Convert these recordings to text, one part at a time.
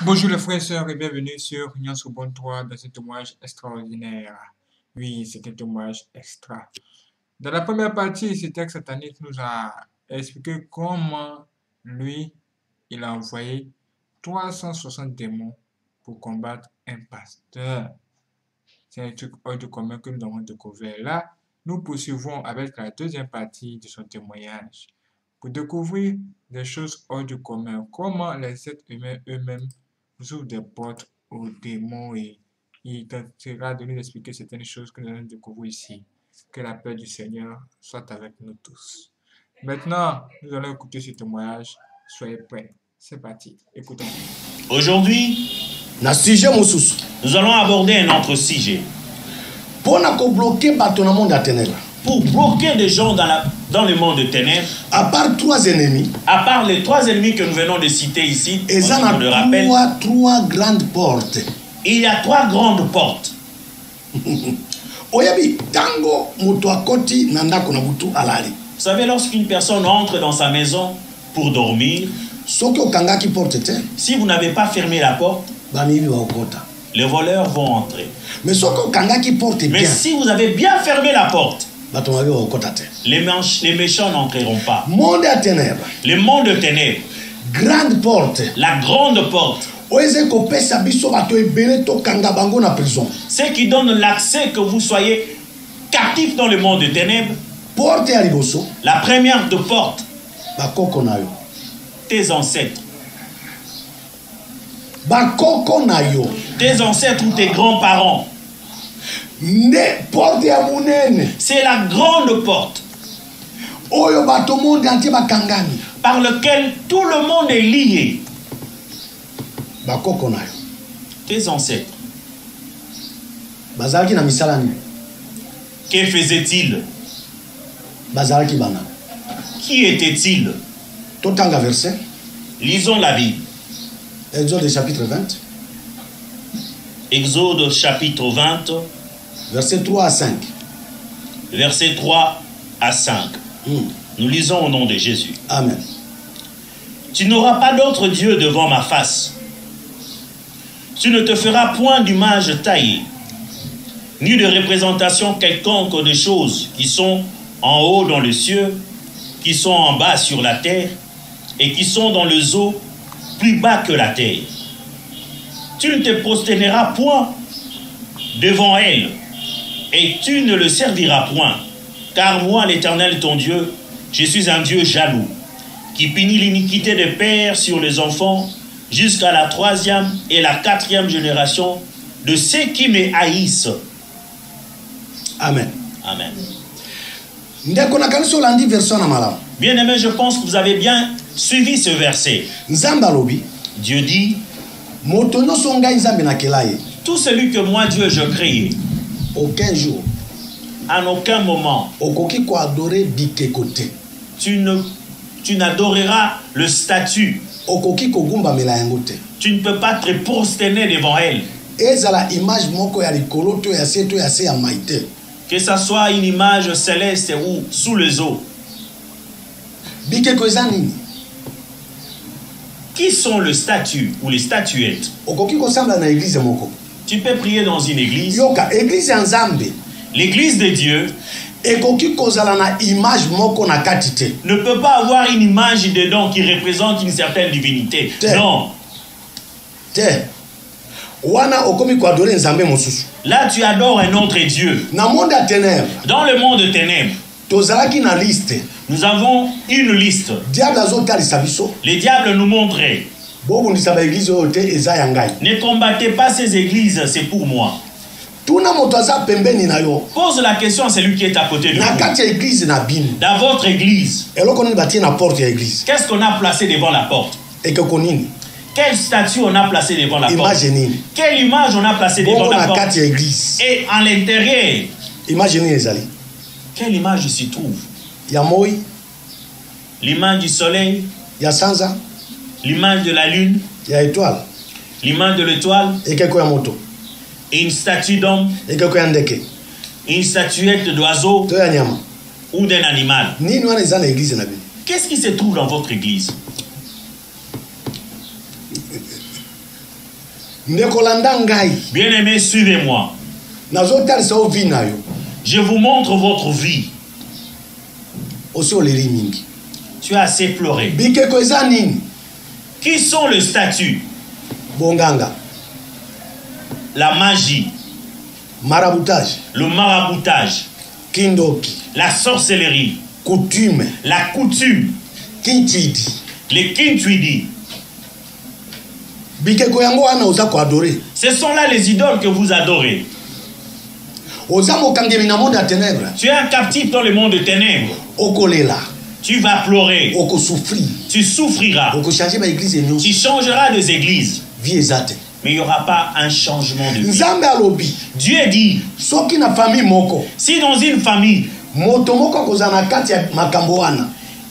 Bonjour les frères et sœurs et bienvenue sur Union sur Bonne 3 dans un témoignage extraordinaire. Oui, c'est un témoignage extra. Dans la première partie, ce texte satanique nous a expliqué comment lui, il a envoyé 360 démons pour combattre un pasteur. C'est un truc hors du commun que nous avons découvert. Là, nous poursuivons avec la deuxième partie de son témoignage pour découvrir des choses hors du commun. Comment les êtres humains eux-mêmes ouvrent des portes aux démons et il tentera de nous expliquer certaines choses que nous allons découvrir ici. Que la paix du Seigneur soit avec nous tous. Maintenant, nous allons écouter ce témoignage. Soyez prêts. C'est parti. Écoutons. Aujourd'hui, nous allons aborder un autre sujet. Pour bloquer des gens dans le monde de ténèbres, à part trois ennemis, les trois ennemis que nous venons de citer ici, et ça on le rappelle, trois grandes portes. Il y a trois grandes portes. Vous savez, lorsqu'une personne entre dans sa maison pour dormir, si vous n'avez pas fermé la porte, les voleurs vont entrer. Mais si vous avez bien fermé la porte, les méchants n'entreront pas. Monde à ténèbres. Le monde de ténèbres. Grande porte. La grande porte. Ce qui donne l'accès que vous soyez captifs dans le monde de ténèbres. La première de porte. Tes ancêtres. Tes ancêtres ou tes grands-parents. C'est la grande porte par laquelle tout le monde est lié. Tes ancêtres. Que faisaient-ils? Qui étaient-ils? Lisons la Bible. Exode chapitre 20. Exode chapitre 20. Verset 3 à 5. Verset 3 à 5. Nous lisons au nom de Jésus. Amen. Tu n'auras pas d'autre Dieu devant ma face. Tu ne te feras point d'image taillée, ni de représentation quelconque de choses qui sont en haut dans les cieux, qui sont en bas sur la terre, et qui sont dans les eaux plus bas que la terre. Tu ne te prosterneras point devant elle, et tu ne le serviras point, car moi, l'Éternel ton Dieu, je suis un Dieu jaloux, qui punit l'iniquité des pères sur les enfants, jusqu'à la 3e et la 4e génération de ceux qui me haïssent. Amen. Amen. Bien-aimé, je pense que vous avez bien suivi ce verset. Dieu dit, tout celui que moi, Dieu, je crée, aucun jour, en aucun moment, tu n'adoreras le statut. Tu ne peux pas te prosterner devant elle. Que ça soit une image céleste ou sous les eaux. Qui sont les statues ou les statuettes? Tu peux prier dans une église. L'église de Dieu ne peut pas avoir une image dedans qui représente une certaine divinité. Non. Là, tu adores un autre Dieu. Dans le monde de ténèbres, nous avons une liste. Les diables nous montraient. Ne combattez pas ces églises, c'est pour moi. Pose la question à celui qui est à côté de vous. Dans votre église, qu'est-ce qu'on a placé devant la porte? Quelle statue on a placé devant la porte? Quelle image on a placé devant la porte? Et à l'intérieur, quelle image s'y trouve? L'image du soleil, l'image de la lune, l'image de l'étoile, une statue d'homme, une statuette d'oiseau ou d'un animal. Qu'est-ce qui se trouve dans votre église? Bien-aimé, suivez-moi. Je vous montre votre vie. Tu as assez pleuré. Qui sont les statuts? La magie. Maraboutage. Le maraboutage. Kindoki. La sorcellerie. Coutume. La coutume. Kintuidi. Les kintuidi. Ce sont là les idoles que vous adorez. Tu es un captif dans le monde de ténèbres. Tu vas pleurer. Tu souffriras. Tu changeras des églises. Mais il n'y aura pas un changement de vie. Dieu dit, si dans une famille,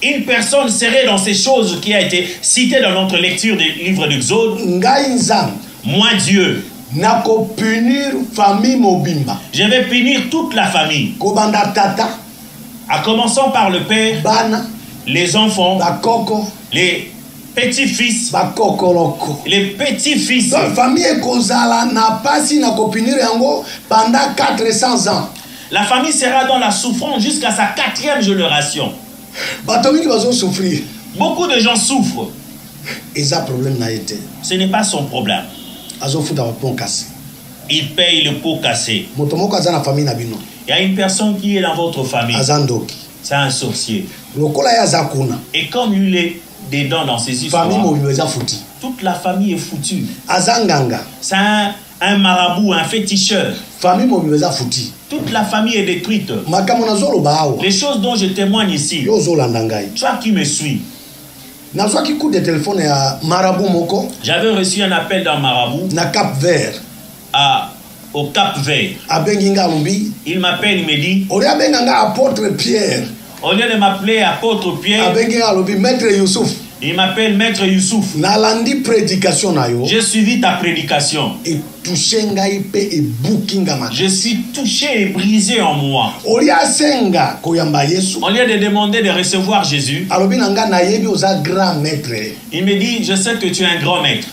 une personne serait dans ces choses qui a été citées dans notre lecture des livres d'Exode, moi Dieu, je vais punir toute la famille, en commençant par le père, les enfants, les petits-fils, les petits-fils. La famille pendant 400 ans. La famille sera dans la souffrance jusqu'à sa 4e génération. Beaucoup de gens souffrent. Ce n'est pas son problème. Il paye le pot cassé. Il y a une personne qui est dans votre famille. C'est un sorcier. Et comme il est dedans dans ces histoires, toute la famille est foutue. C'est un marabout, un féticheur. Toute la famille est détruite. Les choses dont je témoigne ici, toi qui me suis, j'avais reçu un appel d'un marabout au Cap Vert. Il m'appelle, il me dit, au lieu de m'appeler apôtre Pierre, il m'appelle Maître Youssouf. J'ai suivi ta prédication. Je suis touché et brisé en moi. Au lieu de demander de recevoir Jésus, il me dit, je sais que tu es un grand maître.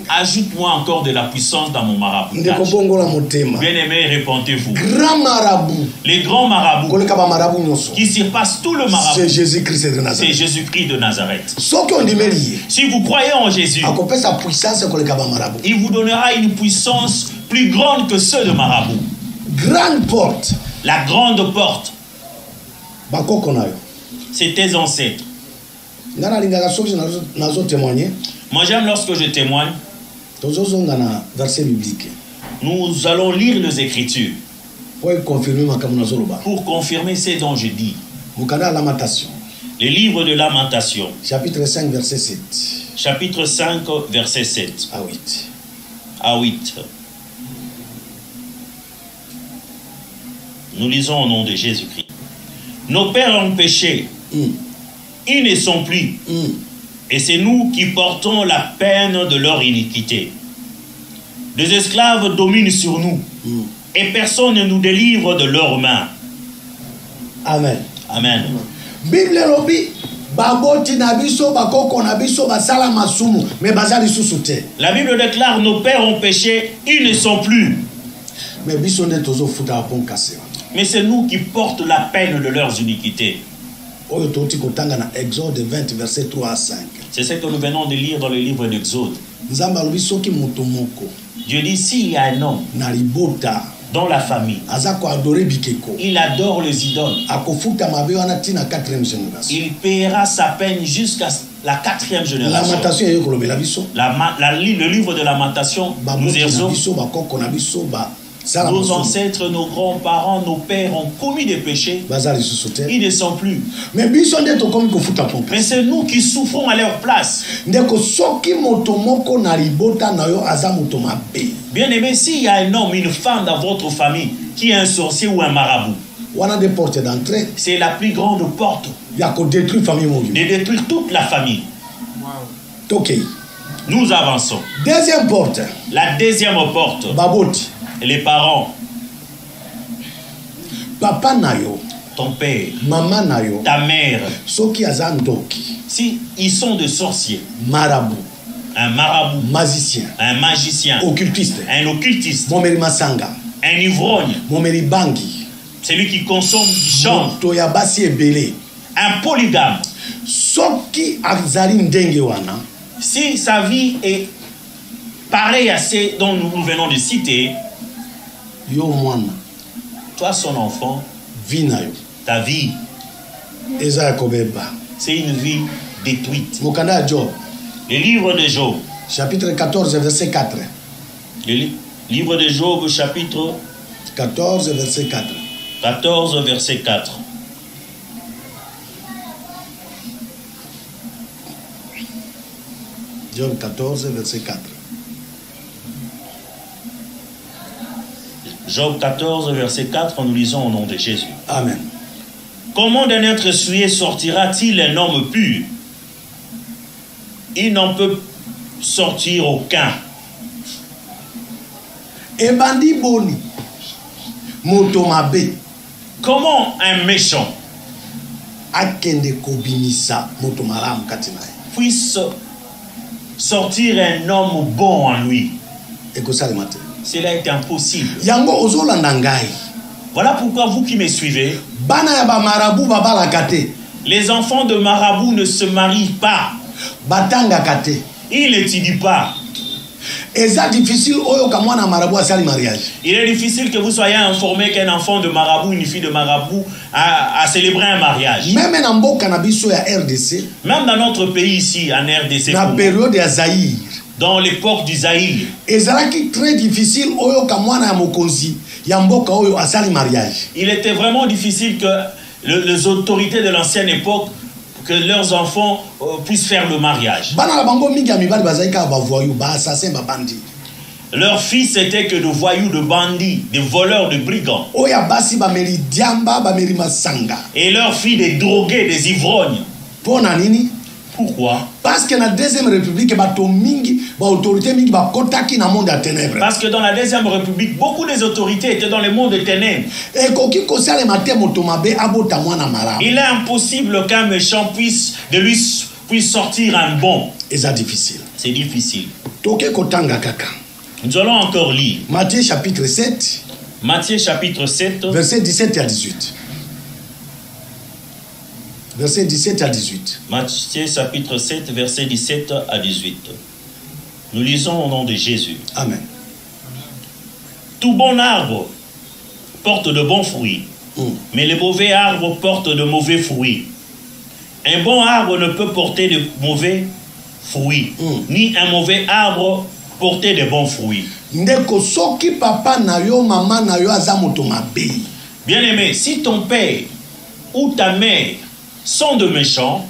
Ajoute-moi encore de la puissance dans mon maraboutage. Bien-aimé, répondez-vous. Les grands marabouts qui surpassent tout le marabout, c'est Jésus-Christ de Nazareth. C'est Jésus-Christ de Nazareth. Si vous croyez en Jésus, il vous donnera une puissance plus grande que ceux de marabout. Grande porte. La grande porte. C'est tes ancêtres. Moi j'aime lorsque je témoigne. Nous allons lire les Écritures pour confirmer ce dont je dis. Le livre de Lamentation. Chapitre 5, verset 7. Chapitre 5, verset 7. À 8. Nous lisons au nom de Jésus-Christ. Nos pères ont péché. Ils ne sont plus. Et c'est nous qui portons la peine de leur iniquité. Des esclaves dominent sur nous. Et personne ne nous délivre de leurs mains. Amen. Amen. Bible lobi baboti nabiso bakoko nabiso basala masumu mais bazali susute. La Bible déclare nos pères ont péché, ils ne sont plus. Mais biso ne tozo futa pon cassé. Mais c'est nous qui portons la peine de leurs iniquités. Oyo toti kotanga na Exode 20 verset 3 à 5. C'est ce que nous venons de lire dans le livre d'Exode. Nzamba lobi soki moto moko. Dieu dit s'il y a un homme na libota dans la famille, il adore les idoles, il paiera sa peine jusqu'à la 4e génération. Le livre de Lamentation nous exhorte. Nos ancêtres, nos grands-parents, nos pères ont commis des péchés. Ils ne sont plus. Mais c'est nous qui souffrons à leur place. Bien aimé, s'il y a un homme, une femme dans votre famille qui est un sorcier ou un marabout, c'est la plus grande porte de détruire toute la famille. Nous avançons. Deuxième porte. La deuxième porte. Les parents. Papa nayo. Ton père. Maman nayo. Ta mère. Soki azandoki. Si ils sont des sorciers. Marabout. un marabout, magicien, un magicien, occultiste, un occultiste, momeri masanga, un ivrogne, momeri bangi, celui qui consomme du chanvre, moto ya basi ebele. un polygame. Soki azali ndenge wana, Si sa vie est pareille à ce dont nous venons de citer, yo mwana toi son enfant, vi na yo ta vie, eza ya kobeba. c'est une vie détruite. Mokanda ya Job, Le livre de Job, chapitre 14, verset 4. livre de Job, chapitre 14, verset 4. 14, verset 4. Job 14, verset 4. Job 14, verset 4, nous lisons au nom de Jésus. Amen. Comment d'un être souillé sortira-t-il un homme pur? Il n'en peut sortir aucun. Ebandi boni moto mabe Comment un méchant akende kobimisa moto malamu kati na ye puisse sortir un homme bon en lui? ekosalema te. Cela est impossible. Yango ozolanda ngai, Voilà pourquoi vous qui me suivez, bana ya bamarabu babalaka te, les enfants de marabout ne se marient pas. batangaka te. Ils n'étudient pas. Eza difficile oyoka mwana marabu asali mariage. Il est difficile que vous soyez informé qu'un enfant de marabout, une fille de marabout a célébré un mariage. Meme na mboka na biso ya RDC, Même dans notre pays ici, en RDC, na période ya Zaïre, dans l'époque du Zaïre, ezalaki très difficile oyoka mwana ya mokonzi ya mboka oyo asali mariage. il était vraiment difficile que les autorités de l'ancienne époque, que leurs enfants puissent faire le mariage. Bana la bango mingi ya mibali bazali kaka bavoyu, ba assassin, ba bandi. Leurs fils étaient que de voyous, de bandits, de voleurs, de brigands. Oya basi bameli diamba, bameli masanga. Et leurs filles des drogués, des ivrognes. Pona nini? Pourquoi? Parce que na deuxième république bato mingi, ba autorité mingi ba kotaki na monde ya ténèbres. Parce que dans la deuxième république, beaucoup des autorités étaient dans le monde des ténèbres. Et koki kosale mate moto mabe abota mwana mara. Il est impossible qu'un méchant puisse sortir un bon. Eza difficile. C'est difficile. Toke kotanga kaka. Nous allons encore lire Matthieu chapitre 7, Matthieu chapitre 7, verset 17 à 18. Verset 17 à 18. Matthieu chapitre 7, verset 17 à 18. Nous lisons au nom de Jésus. Amen. Tout bon arbre porte de bons fruits, mais les mauvais arbres portent de mauvais fruits. Un bon arbre ne peut porter de mauvais fruits, ni un mauvais arbre porter de bons fruits. Ndeko soki papa na yo mama na yo aza moto mabe. Bien-aimé, si ton père ou ta mère sont de méchants,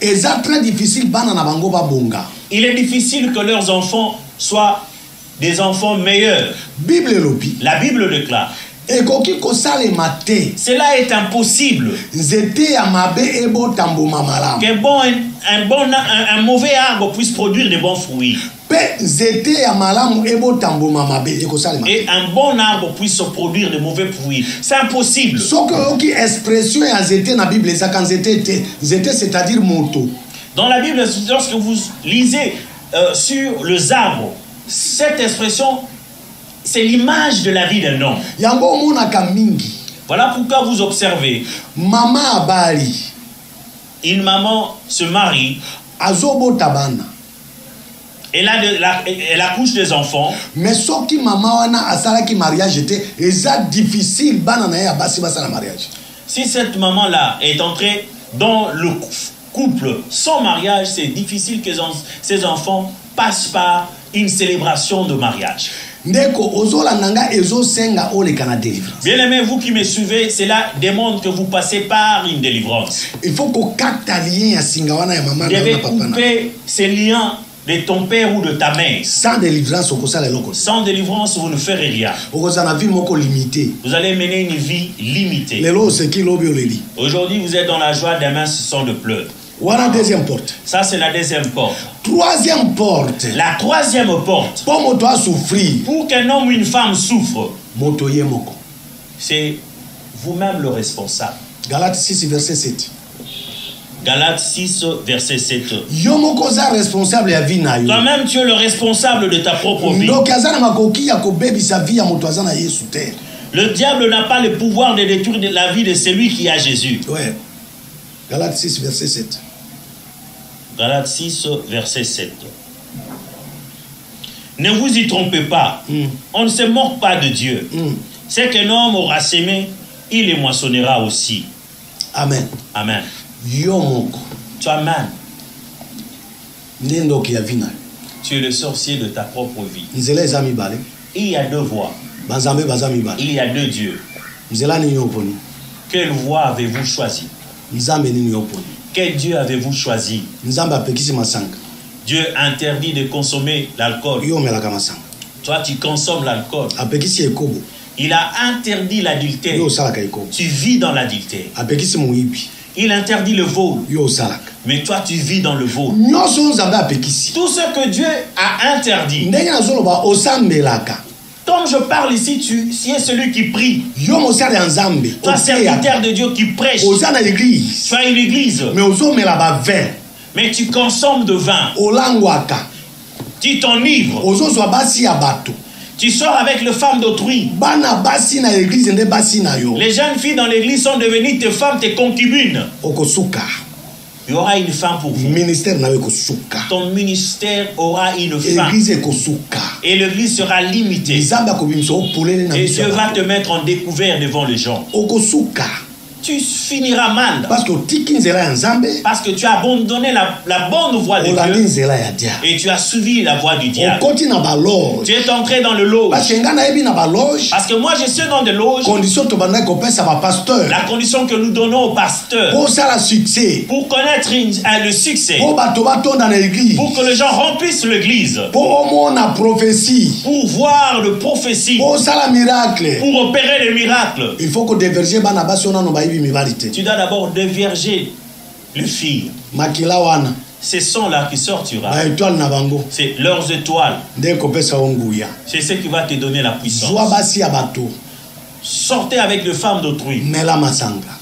Eza très difficile bana na bango ba bonga. il est difficile que leurs enfants soient des enfants meilleurs. Bible lobi. La Bible déclare. Ekoki kosale mate. Cela est impossible. Nzete ya mabe ebo tamboma malamu. Un mauvais arbre puisse produire de bons fruits. Pe nzete ya malamu ebo tamboma mabe ekosale mate. Et un bon arbre puisse produire de mauvais fruits. C'est impossible. Soki oyoki expression ya nzete na Bible ezaka nzete te. Nzete c'est-à-dire moto. Dans la Bible, lorsque vous lisez sur les arbres, cette expression, c'est l'image de la vie d'un homme. Yango monaka mingi. Voilà pourquoi vous observez. Mama abali. Une maman se marie. Azobota bana. Elle accouche des enfants. Mais soki mama wana asalaki mariage te, eza difficile bana na ya basi basala mariage. Si cette maman-là est entrée dans le couple sans mariage, c'est difficile que ces enfants passent par une célébration de mariage. Ndeko ozolandanga ezosenga oleka na délivrance. Bien aimé, vous qui me suivez, cela démontre que vous passez par une délivrance. Il faut qu'on capte lien ya singa wana ya mama Vous na devez papa na. couper ces liens de ton père ou de ta mère. Sans délivrance okosala eloko. Sans délivrance, vous ne ferez rien. Okozana vie moko limité. Vous allez mener une vie limitée. Lelo seki lobi oleli. Aujourd'hui, vous êtes dans la joie, demain, ce sont de pleurs. Wana deuxième porte. Ça, c'est la deuxième porte. Troisième porte. La troisième porte. Pour moto a souffrir. Pour qu'un homme ou une femme souffre, Moto ye moko. c'est vous-même le responsable. Galates 6 verset 7. Galates 6, verset 7. Yo moko za responsable ya vie na yo. Toi-même, tu es le responsable de ta propre vie. Donc azana makoki ya kobebisa vie ya moto azana Yesu te. Le diable n'a pas le pouvoir de détruire la vie de celui qui a Jésus. Ouais. Galates 6, verset 7. Galates 6, verset 7. Ne vous y trompez pas. On ne se moque pas de Dieu. Ce qu'un homme aura sémé, il les moissonnera aussi. Amen. Amen. Yo moko. Toi-même, Nendo ki ya vie na yo. tu es le sorcier de ta propre vie. Nzela eza mibale. Il y a deux voies. Banzambe baza mibale. Il y a deux dieux. Nzela nini yo poni? Quelle voie avez-vous choisi? Nzambe nini yo poni? Quel Dieu avez-vous choisi? Nzambe apekisi masanga. Dieu interdit de consommer l'alcool. Yo melaka masanga. Toi, tu consommes l'alcool. Apekisi ekobo. Il a interdit l'adultère. Yo salaka ekobo. Tu vis dans l'adultère. Apekisi moyibi. Il interdit le vol. Yo salaka. Mais toi, tu vis dans le vol. Nyonso Nzambe apekisi. Tout ce que Dieu a interdit. Ndenge nazoloba osambelaka. Comme je parle ici, tu es celui qui prie. Yo mosala ya Nzambe. Toi, serviteur de Dieu qui prêche. Oza na église. Tu as une église. Mais ozomela ba vin. Mais tu consommes de vin. Olangwaka. Tu t'enivres. Ozozwa basi ya bato. Tu sors avec les femmes d'autrui. Bana basi na église nde basi na yo. Les jeunes filles dans l'église sont devenues tes femmes, tes concubines. Okosuka. Il y aura une femme pour vous. Ministère na yo ekosuka. Ton ministère aura une femme. Église ekosuka. Et l'église sera limitée. Nzambe akobimisa opolele na Et biso. Dieu va te mettre en découvert devant les gens. Okosuka. Tu finiras mal. Parce que otiki nzela ya Nzambe. Parce que tu as abandonné la bonne voie de Olandi Dieu. nzela ya diable. Et tu as suivi la voie du diable. Okoti na baloge. Tu es entré dans le loge. Parce que nga nayebi na baloge. Parce que moi je suis dans des loges. Condition tobanda kopesa ba pasteur. La condition que nous donnons au pasteur Pour ça la succès. pour connaître le succès. Pour bato batonda na église. Pour que les gens remplissent l'église. Pour omona prophétie. Pour voir le prophétie. Pour ça la miracle. Pour opérer les miracles. Il faut que déverger bana basi ona no bayibi mibalite. Tu dois d'abord dévierger les filles. Makila wana. Ce sont là qui sortira. Ba étoile na bango. C'est leurs étoiles. Nde kopesa onguya. C'est ce qui va te donner la puissance. Zwa basi ya bato. Sortez avec les femmes d'autrui. Mela masanga.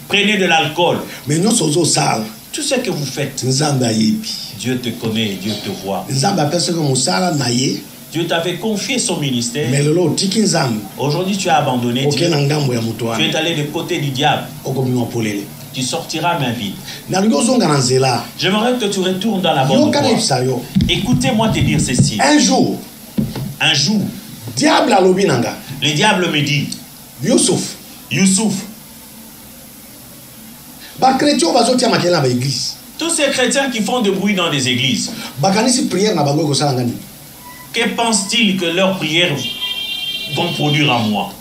Prenez de l'alcool. Mais nyonso ozosala. Tout ce que vous faites, Nzambe ayebi. Dieu te connaît et Dieu te voit. Nzambe apesa ko mosala na ye. Dieu t'avait confié son ministère. Mais lelo otiki Nzambe. Aujourd'hui, tu as abandonné Dieu. Oke na ngambo ya moto Tu es wana. allé du côté du diable. Okobima polele. Tu sortiras ma vie. Nalingi ozonga na nzela. J'aimerais que tu retournes dans la bonne Yo kana voie. yebisa yo. Écoutez-moi te dire ceci. Un jour, Un jour, diable alobi nanga. le diable me dit, Youssouf. Youssouf, Ba chrétien bazotia makela na ba église. tous ces chrétiens qui font de bruit dans des églises, Bakanisi prière na bango ko sala ngani. que pensent-ils que leurs prières vont produire en moi?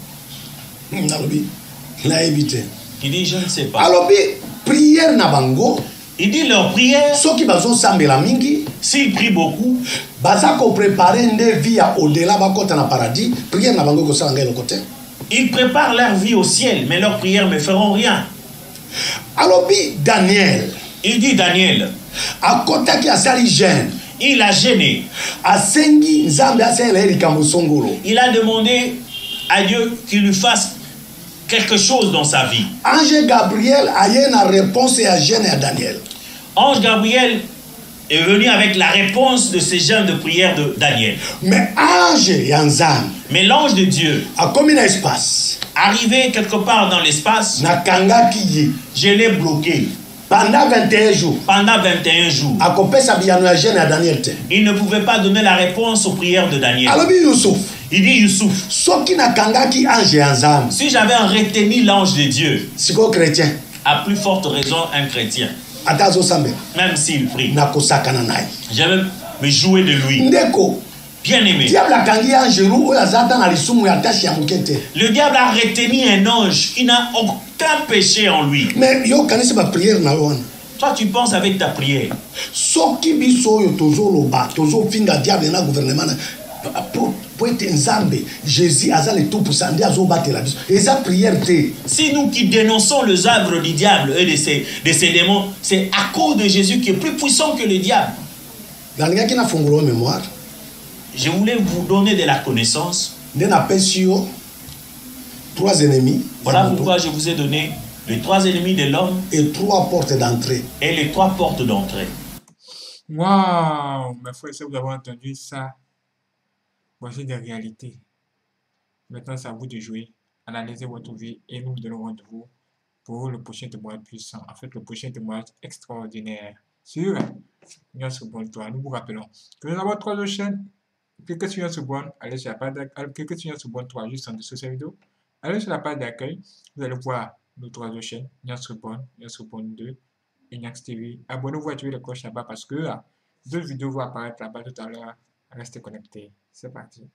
Nalobi. Na ebite. Il dit, je ne sais pas. Alobi prière na bango. Il dit, leurs prières, Soki bazo sambela mingi. s'ils prient beaucoup, Baza ko préparer nde vie ya au-delà bakota na paradis. Prière na bango ko sala ngai le côté. ils préparent leur vie au ciel, mais leurs prières ne feront rien. Alobi Daniel. Il dit, Daniel, Akotaki asali jeune. il a gêné. Asengi Nzambe asala likambo songolo. Il a demandé à Dieu qu'il lui fasse quelque chose dans sa vie. Ange Gabriel a eu une réponse à jeune à Daniel. Ange Gabriel est venu avec la réponse de ces jeûnes de prière de Daniel. Mais ange Yanzam Mais l'ange de Dieu, a commis un espace. arrivé quelque part dans l'espace, Na kangaki ye je l'ai bloqué pendant 21 jours. pendant 21 jours. A kopesa biyano ya jeune à Daniel te. Il ne pouvait pas donner la réponse aux prières de Daniel. Alobi Youssouf. Il dit, Youssouf, Soki na kangaki ange Yanzam. si j'avais retenu l'ange de Dieu, Siko chrétien. à plus forte raison un chrétien, Atazo sambe. même s'il prie, Na kosakana naye. je vais me jouer de lui. Ndeko. Bien aimé, Diable akangi ange ru oyo azata na lisumu ya tashi ya mukete. le diable a retenu un ange qui n'a aucun péché en lui. Mais yo kanisi ba prière na yo wana. Toi, tu penses avec ta prière. Soki biso oyo tozoloba tozofinga diable na gouvernement na po ete Nzambe Jésus aza le tout puissant nde azobatela biso eza prière te. Si nous qui dénonçons les œuvres du diable et de ses démons, c'est à cause de Jésus qui est plus puissant que le diable. Nalingaki na fungula mémoire Je voulais vous donner de la connaissance. nde napesi yo 3 ennemis. Voilà pourquoi je vous ai donné Les 3 ennemis de l'homme et 3 portes d'entrée. et les 3 portes d'entrée. Waouh! Mes frères et sœurs, vous avez entendu ça? Voici des réalités. Maintenant, c'est à vous de jouer. Analysez votre vie et nous vous donnons rendez-vous pour le prochain témoignage puissant. En fait, le prochain témoignage extraordinaire sur Ignace Bontoir. Nous vous rappelons que nous avons 3 autres chaînes. Cliquez sur Ignace Bon, allez sur la page d'accueil. Cliquez sur Ignace Bontoir juste en dessous de cette vidéo. Allez sur la page d'accueil. Vous allez voir nos 3 autres chaînes. Ignace Bon 2, Ignace TV. Abonnez-vous et activez la cloche là-bas parce que d'autres vidéos vont apparaître là-bas tout à l'heure. Restez connectés. C'est parti.